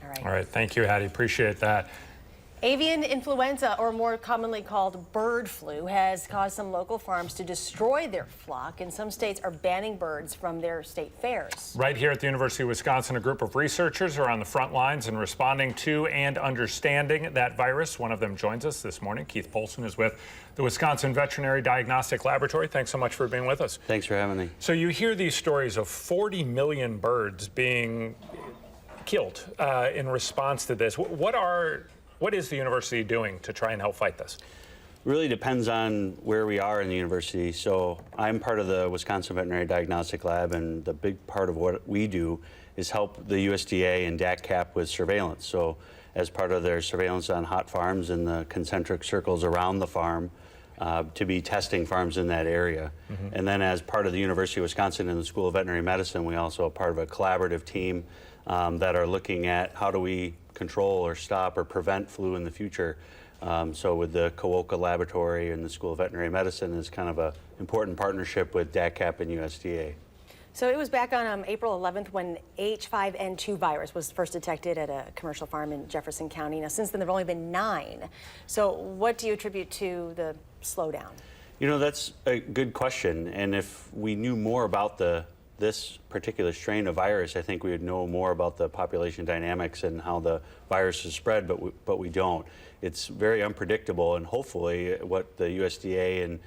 right. All right, thank you, Hattie. Appreciate that. Avian influenza, or more commonly called bird flu, has caused some local farms to destroy their flock, and some states are banning birds from their state fairs. Right here at the University of Wisconsin, a group of researchers are on the front lines in responding to and understanding that virus. One of them joins us this morning. Keith Poulson is with the Wisconsin Veterinary Diagnostic Laboratory. Thanks so much for being with us. Thanks for having me. So you hear these stories of 40 million birds being killed in response to this. What is the university doing to try and help fight this? Really depends on where we are in the university. So I'm part of the Wisconsin Veterinary Diagnostic Lab, and the big part of what we do is help the USDA and DACCAP with surveillance. So as part of their surveillance on hot farms and the concentric circles around the farm, to be testing farms in that area. And then as part of the University of Wisconsin and the School of Veterinary Medicine, we also are part of a collaborative team that are looking at how do we control or stop or prevent flu in the future. So with the Cowoka Laboratory and the School of Veterinary Medicine is kind of an important partnership with DACCAP and USDA. So it was back on April 11th when H5N2 virus was first detected at a commercial farm in Jefferson County. Now, since then, there have only been 9. So what do you attribute to the slowdown? You know, that's a good question. And if we knew more about this particular strain of virus, I think we would know more about the population dynamics and how the virus is spread, but we don't. It's very unpredictable, and hopefully what the USDA and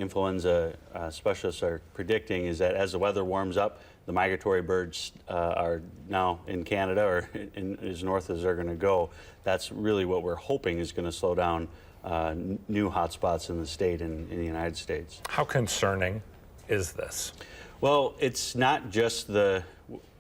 influenza specialists are predicting is that as the weather warms up, the migratory birds are now in Canada or as north as they're going to go. That's really what we're hoping is going to slow down new hotspots in the state and in the United States. How concerning is this? Well, it's not just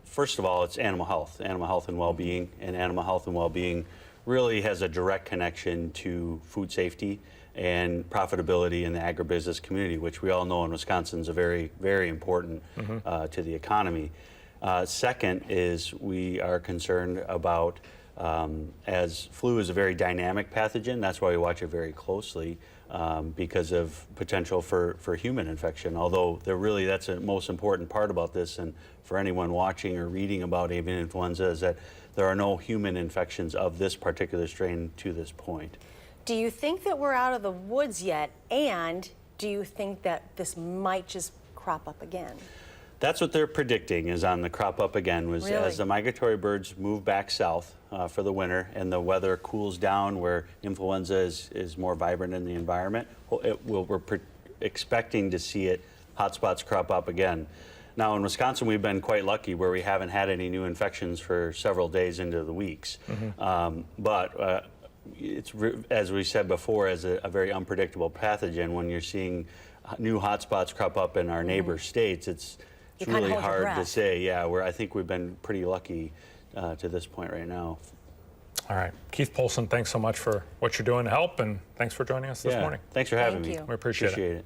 first of all, it's animal health and well-being, and animal health and well-being really has a direct connection to food safety and profitability in the agribusiness community, which we all know in Wisconsin is a very, very important to the economy. Second is we are concerned about, as flu is a very dynamic pathogen, that's why we watch it very closely, because of potential for human infection. Although that's the most important part about this, and for anyone watching or reading about avian influenza, is that there are no human infections of this particular strain to this point. Do you think that we're out of the woods yet, and do you think that this might just crop up again? That's what they're predicting is on the crop up again, was Really? as the migratory birds move back south for the winter and the weather cools down where influenza is more vibrant in the environment, we're expecting to see hotspots crop up again. Now in Wisconsin, we've been quite lucky where we haven't had any new infections for several days into the weeks. But it's, as we said before, as a very unpredictable pathogen, when you're seeing new hotspots crop up in our neighbor states, it's really hard to say. Yeah, I think we've been pretty lucky to this point right now. All right. Keith Poulson, thanks so much for what you're doing to help, and thanks for joining us this morning. Thanks for having me. Thank you. We appreciate it.